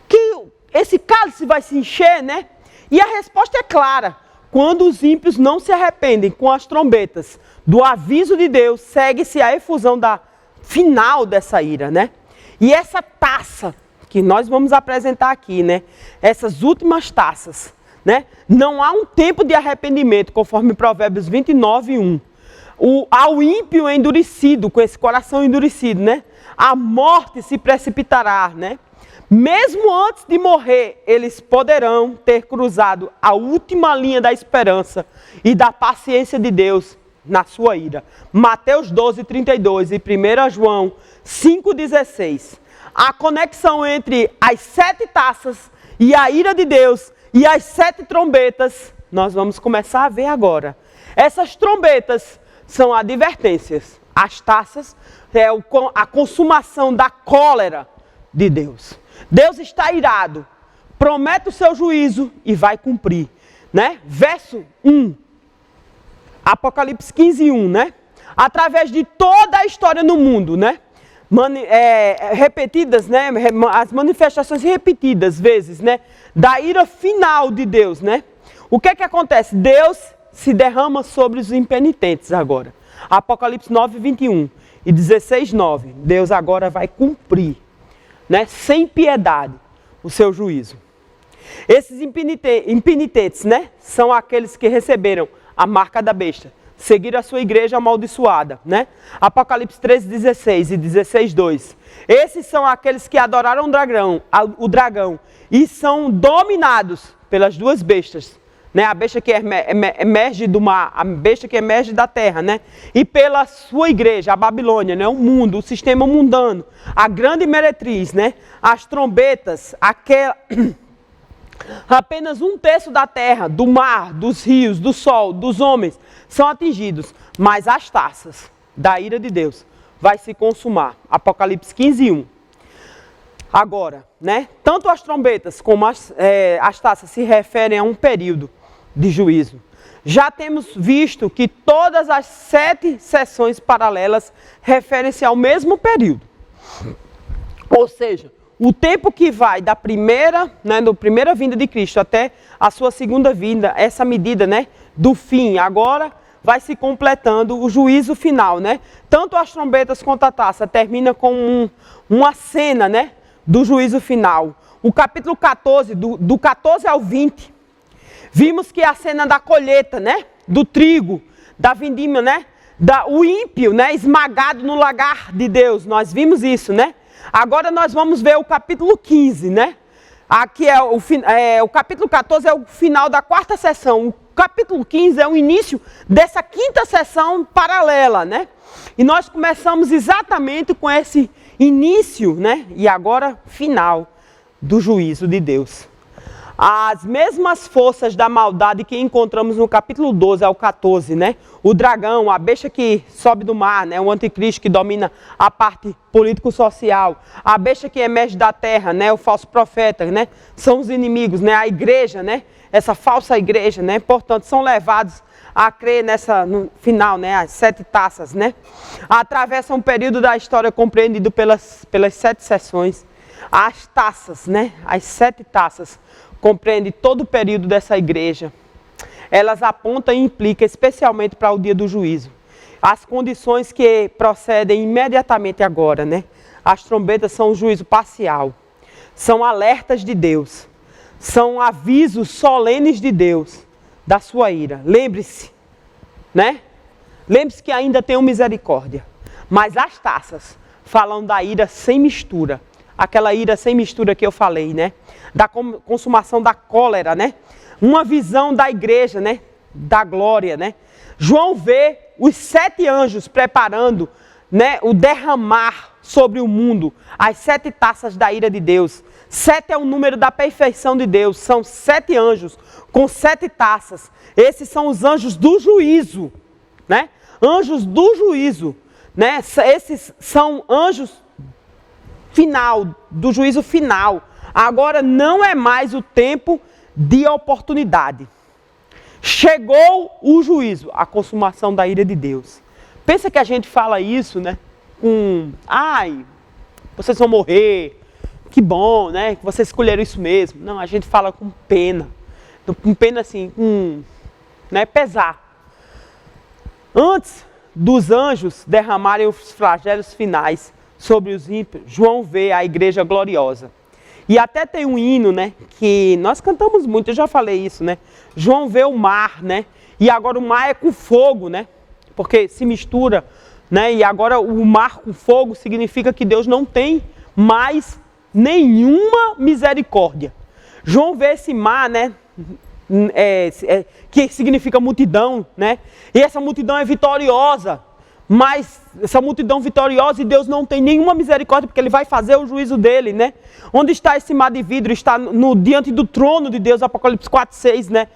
Que esse cálice vai se encher, né? E a resposta é clara. Quando os ímpios não se arrependem com as trombetas do aviso de Deus, segue-se a efusão da final dessa ira, né? E essa taça que nós vamos apresentar aqui, né? Essas últimas taças, né? Não há um tempo de arrependimento, conforme Provérbios 29:1. Ao ímpio endurecido, com esse coração endurecido, né? A morte se precipitará, né? Mesmo antes de morrer, eles poderão ter cruzado a última linha da esperança e da paciência de Deus na sua ira. Mateus 12:32 e 1 João 5:16. A conexão entre as 7 taças e a ira de Deus e as 7 trombetas, nós vamos começar a ver agora. Essas trombetas são advertências. As taças é a consumação da cólera de Deus. Deus está irado, promete o seu juízo e vai cumprir, né? Verso 1, Apocalipse 15:1, né? Através de toda a história no mundo, né? Repetidas, né? As manifestações repetidas vezes, né? Da ira final de Deus, né? O que é que acontece? Deus se derrama sobre os impenitentes agora. Apocalipse 9:21 e 16:9. Deus agora vai cumprir, né, sem piedade, o seu juízo. Esses impenitentes, né, são aqueles que receberam a marca da besta, seguiram a sua igreja amaldiçoada, né? Apocalipse 13:16 e 16:2. Esses são aqueles que adoraram o dragão e são dominados pelas duas bestas, né? A besta que emerge do mar, a besta que emerge da terra, né? E pela sua igreja, a Babilônia, né? O mundo, o sistema mundano, a grande meretriz, né? As trombetas, apenas 1/3 da terra, do mar, dos rios, do sol, dos homens são atingidos, mas as taças da ira de Deus vai se consumar. Apocalipse 15:1. Agora, né? Tanto as trombetas como as taças se referem a um período de juízo. Já temos visto que todas as 7 sessões paralelas referem-se ao mesmo período. Ou seja, o tempo que vai da primeira vinda de Cristo até a sua segunda vinda, essa medida, né, do fim, agora vai se completando o juízo final, né? Tanto as trombetas quanto a taça termina com uma cena, né, do juízo final. O capítulo 14, do 14 ao 20, vimos que a cena da colheita, né, do trigo, da vindima, né, o ímpio, né, esmagado no lagar de Deus, nós vimos isso, né? Agora nós vamos ver o capítulo 15, né? Aqui o capítulo 14 é o final da 4ª sessão, o capítulo 15 é o início dessa 5ª sessão paralela, né? E nós começamos exatamente com esse início, né, e agora final do juízo de Deus. As mesmas forças da maldade que encontramos no capítulo 12 ao 14, né? O dragão, a besta que sobe do mar, né? O anticristo que domina a parte político-social, a besta que emerge da terra, né? O falso profeta, né? São os inimigos, né? A igreja, né? Essa falsa igreja, né? Portanto, são levados a crer no final, né? As 7 taças, né? Atravessa um período da história compreendido pelas 7 sessões. As taças, né? As 7 taças compreende todo o período dessa igreja. Elas apontam e implicam especialmente para o dia do juízo. As condições que procedem imediatamente agora, né? As trombetas são o juízo parcial. São alertas de Deus. São avisos solenes de Deus da sua ira. Lembre-se, né? Lembre-se que ainda tem misericórdia. Mas as taças falam da ira sem mistura. Aquela ira sem mistura que eu falei, né? Da consumação da cólera, né? Uma visão da igreja, né? Da glória, né? João vê os 7 anjos preparando, né? O derramar sobre o mundo as 7 taças da ira de Deus. 7 é o número da perfeição de Deus. São 7 anjos com 7 taças. Esses são os anjos do juízo, né? Anjos do juízo, né? Esses são anjos final, do juízo final. Agora não é mais o tempo de oportunidade. Chegou o juízo, a consumação da ira de Deus. Pensa que a gente fala isso, né? Ai, vocês vão morrer, que bom, né? Que vocês escolheram isso mesmo. Não, a gente fala com pena. Com pena assim, né? Pesar. Antes dos anjos derramarem os flagelos finais sobre os ímpios, João vê a igreja gloriosa. E até tem um hino, né, que nós cantamos muito, eu já falei isso, né? João vê o mar, né? E agora o mar é com fogo, né? Porque se mistura, né? E agora o mar com fogo significa que Deus não tem mais nenhuma misericórdia. João vê esse mar, né? Que significa multidão, né? E essa multidão é vitoriosa. Mas essa multidão vitoriosa e Deus não tem nenhuma misericórdia porque Ele vai fazer o juízo dele, né? Onde está esse mar de vidro? Está diante do trono de Deus, Apocalipse 4:6, né?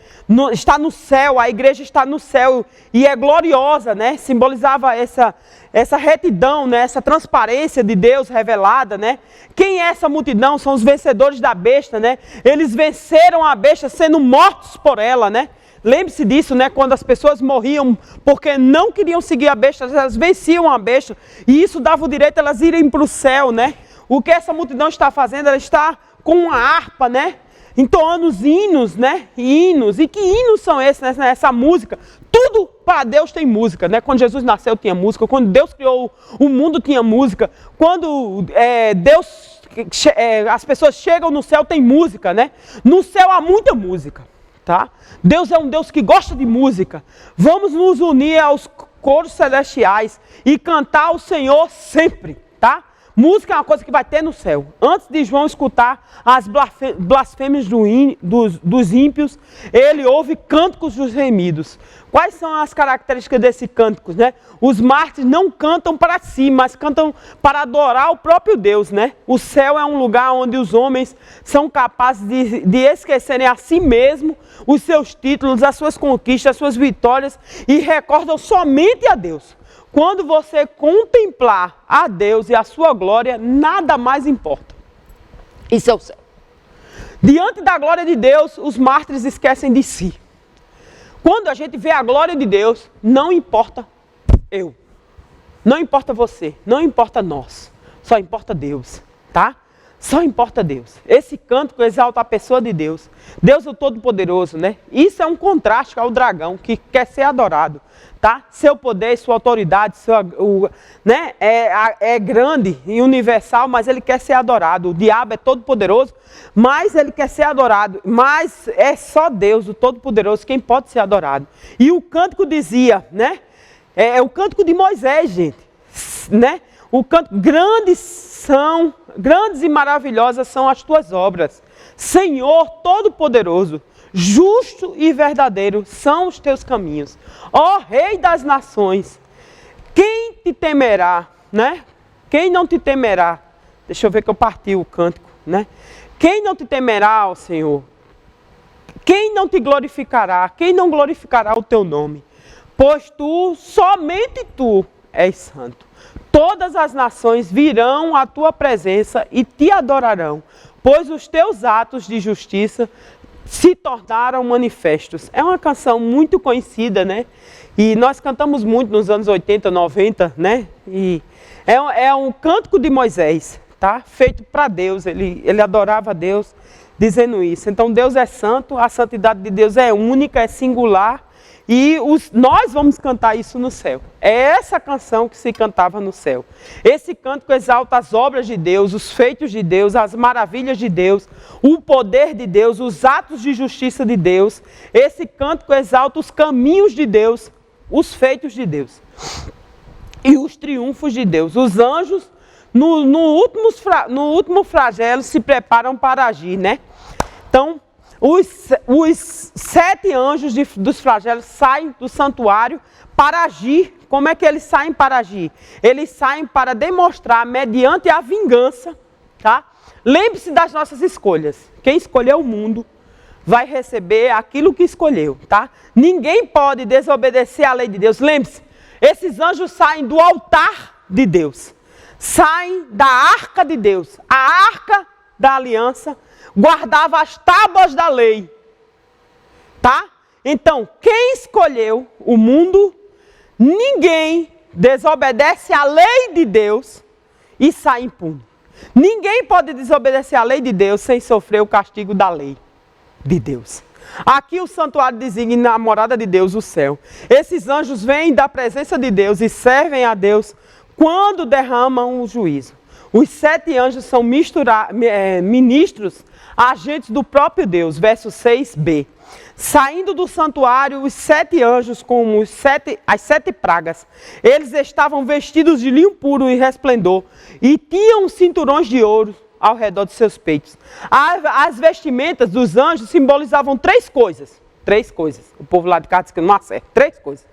Está no céu, a igreja está no céu e é gloriosa, né? Simbolizava essa retidão, né? Essa transparência de Deus revelada, né? Quem é essa multidão? São os vencedores da besta, né? Eles venceram a besta sendo mortos por ela, né? Lembre-se disso, né? Quando as pessoas morriam porque não queriam seguir a besta, elas venciam a besta. E isso dava o direito a elas irem para o céu, né? O que essa multidão está fazendo? Ela está com uma harpa, né? Entoando os hinos, né? Hinos. E que hinos são esses, né? Essa música. Tudo para Deus tem música, né? Quando Jesus nasceu tinha música. Quando Deus criou o mundo tinha música. Quando as pessoas chegam no céu tem música, né? No céu há muita música. Tá? Deus é um Deus que gosta de música. Vamos nos unir aos coros celestiais e cantar ao Senhor sempre, tá? Música é uma coisa que vai ter no céu. Antes de João escutar as blasfêmias dos ímpios, ele ouve cânticos dos remidos. Quais são as características desses cânticos, né? Os mártires não cantam para si, mas cantam para adorar o próprio Deus, né? O céu é um lugar onde os homens são capazes de esquecerem a si mesmo, os seus títulos, as suas conquistas, as suas vitórias e recordam somente a Deus. Quando você contemplar a Deus e a sua glória, nada mais importa. Isso é o céu. Diante da glória de Deus, os mártires esquecem de si. Quando a gente vê a glória de Deus, não importa eu. Não importa você, não importa nós. Só importa Deus, tá? Só importa Deus. Esse cântico exalta a pessoa de Deus. Deus é o Todo-Poderoso, né? Isso é um contraste ao dragão que quer ser adorado, tá? Seu poder, sua autoridade, né? é grande e universal, mas ele quer ser adorado. O diabo é todo-poderoso, mas ele quer ser adorado. Mas é só Deus, o Todo-Poderoso, quem pode ser adorado. E o cântico dizia, né? É o cântico de Moisés, gente, né? O cântico, grandes e maravilhosas são as tuas obras. Senhor Todo-Poderoso, justo e verdadeiro são os teus caminhos. Ó Rei das nações, quem te temerá, né? Quem não te temerá? Deixa eu ver que eu parti o cântico, né? Quem não te temerá, ó Senhor? Quem não te glorificará? Quem não glorificará o teu nome? Pois tu, somente tu, és santo. Todas as nações virão à tua presença e te adorarão, pois os teus atos de justiça se tornaram manifestos. É uma canção muito conhecida, né? E nós cantamos muito nos anos 80, 90, né? E é um cântico de Moisés, tá? Feito para Deus, ele adorava a Deus dizendo isso. Então Deus é santo, a santidade de Deus é única, é singular. E nós vamos cantar isso no céu. É essa canção que se cantava no céu. Esse cântico exalta as obras de Deus, os feitos de Deus, as maravilhas de Deus, o poder de Deus, os atos de justiça de Deus. Esse cântico exalta os caminhos de Deus, os feitos de Deus e os triunfos de Deus. Os anjos, no último flagelo, se preparam para agir, né? Então, os 7 anjos dos flagelos saem do santuário para agir. Como é que eles saem para agir? Eles saem para demonstrar, mediante a vingança, tá? Lembre-se das nossas escolhas. Quem escolheu o mundo vai receber aquilo que escolheu, tá? Ninguém pode desobedecer à lei de Deus. Lembre-se, esses anjos saem do altar de Deus. Saem da arca de Deus. A arca da aliança guardava as tábuas da lei, tá? Então, quem escolheu o mundo, ninguém desobedece à lei de Deus e sai impune. Ninguém pode desobedecer à lei de Deus sem sofrer o castigo da lei de Deus. Aqui o santuário designa a morada de Deus, o céu. Esses anjos vêm da presença de Deus e servem a Deus quando derramam o juízo. Os 7 anjos são ministros, agentes do próprio Deus. Verso 6b. Saindo do santuário, os 7 anjos com as 7 pragas. Eles estavam vestidos de linho puro e resplendor, e tinham cinturões de ouro ao redor de seus peitos. As vestimentas dos anjos simbolizavam 3 coisas. 3 coisas. O povo lá de cá diz que não acerta. 3 coisas.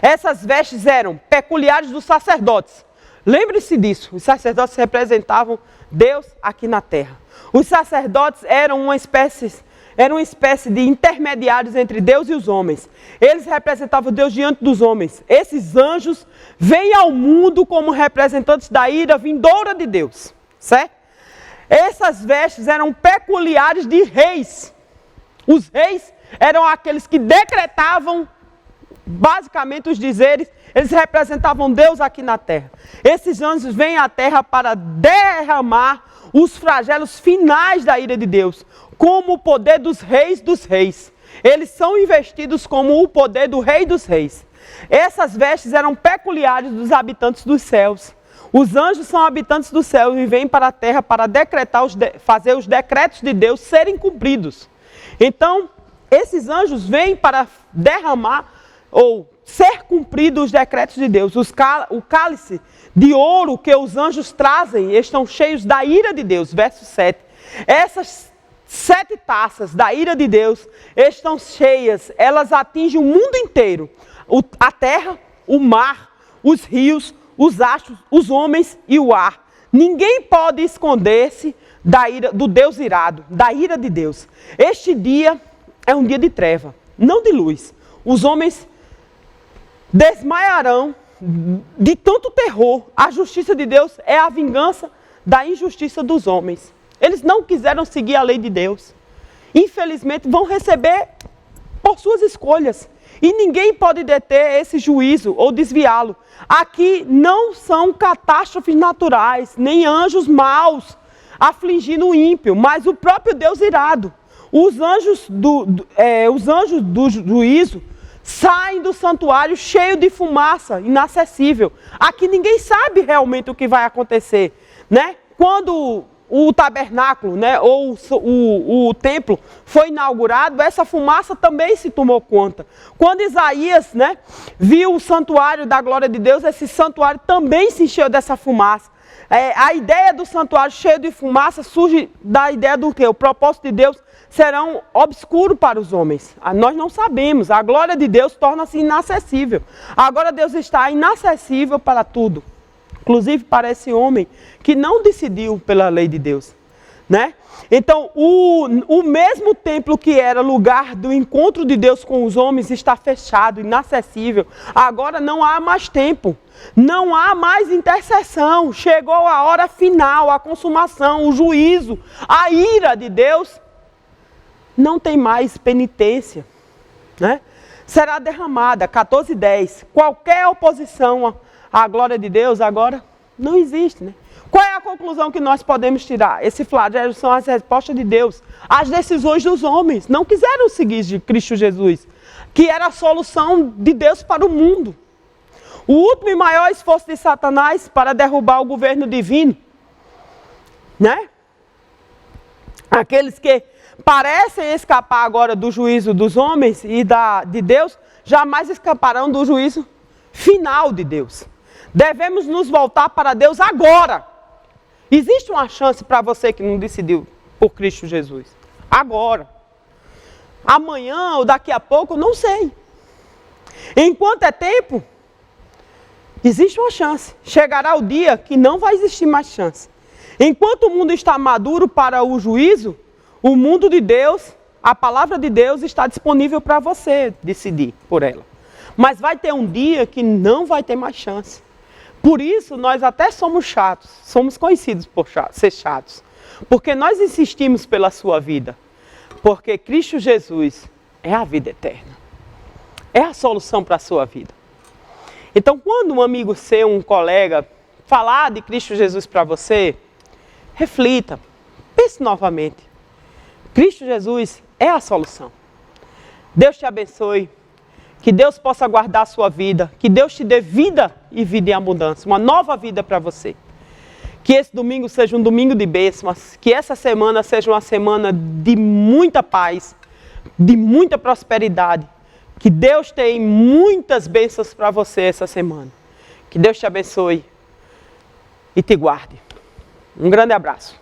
Essas vestes eram peculiares dos sacerdotes. Lembre-se disso. Os sacerdotes representavam Deus aqui na terra. Os sacerdotes eram uma espécie de intermediários entre Deus e os homens. Eles representavam Deus diante dos homens. Esses anjos vêm ao mundo como representantes da ira vindoura de Deus. Certo? Essas vestes eram peculiares de reis. Os reis eram aqueles que decretavam, basicamente, os dizeres. Eles representavam Deus aqui na terra. Esses anjos vêm à terra para derramar os flagelos finais da ira de Deus, como o poder dos reis. Eles são investidos como o poder do rei dos reis. Essas vestes eram peculiares dos habitantes dos céus. Os anjos são habitantes do céu e vêm para a terra para decretar fazer os decretos de Deus serem cumpridos. Então, esses anjos vêm para derramar ou ser cumpridos os decretos de Deus. O cálice de ouro que os anjos trazem estão cheios da ira de Deus. Verso 7. Essas 7 taças da ira de Deus estão cheias, elas atingem o mundo inteiro. A terra, o mar, os rios, os astros, os homens e o ar. Ninguém pode esconder-se da ira do Deus irado, da ira de Deus. Este dia é um dia de treva, não de luz. Os homens desmaiarão de tanto terror. A justiça de Deus é a vingança da injustiça dos homens. Eles não quiseram seguir a lei de Deus. Infelizmente vão receber por suas escolhas. E ninguém pode deter esse juízo ou desviá-lo. Aqui não são catástrofes naturais, nem anjos maus afligindo o ímpio, mas o próprio Deus irado. Os anjos do juízo saem do santuário cheio de fumaça, inacessível. Aqui ninguém sabe realmente o que vai acontecer, né? Quando o tabernáculo, né, ou o templo foi inaugurado, essa fumaça também se tomou conta. Quando Isaías, né, viu o santuário da glória de Deus, esse santuário também se encheu dessa fumaça. A ideia do santuário cheio de fumaça surge da ideia do que? O propósito de Deus serão obscuro para os homens. Nós não sabemos. A glória de Deus torna-se inacessível. Agora Deus está inacessível para tudo. Inclusive para esse homem que não decidiu pela lei de Deus, né? Então, o mesmo templo que era lugar do encontro de Deus com os homens está fechado, inacessível. Agora não há mais tempo, não há mais intercessão. Chegou a hora final, a consumação, o juízo, a ira de Deus. Não tem mais penitência, né? Será derramada, 14:10. Qualquer oposição à glória de Deus agora não existe, né? Qual é a conclusão que nós podemos tirar? Esse flagelo são as respostas de Deus. As decisões dos homens não quiseram seguir de Cristo Jesus, que era a solução de Deus para o mundo. O último e maior esforço de Satanás para derrubar o governo divino, né? Aqueles que parecem escapar agora do juízo dos homens e de Deus, jamais escaparão do juízo final de Deus. Devemos nos voltar para Deus agora. Existe uma chance para você que não decidiu por Cristo Jesus. Agora. Amanhã ou daqui a pouco, não sei. Enquanto é tempo, existe uma chance. Chegará o dia que não vai existir mais chance. Enquanto o mundo está maduro para o juízo, o mundo de Deus, a palavra de Deus está disponível para você decidir por ela. Mas vai ter um dia que não vai ter mais chance. Por isso, nós até somos chatos, somos conhecidos por ser chatos. Porque nós insistimos pela sua vida. Porque Cristo Jesus é a vida eterna. É a solução para a sua vida. Então, quando um amigo seu, um colega, falar de Cristo Jesus para você, reflita, pense novamente. Cristo Jesus é a solução. Deus te abençoe. Que Deus possa guardar a sua vida. Que Deus te dê vida e vida em abundância. Uma nova vida para você. Que esse domingo seja um domingo de bênçãos, que essa semana seja uma semana de muita paz, de muita prosperidade. Que Deus tem muitas bênçãos para você essa semana. Que Deus te abençoe e te guarde. Um grande abraço.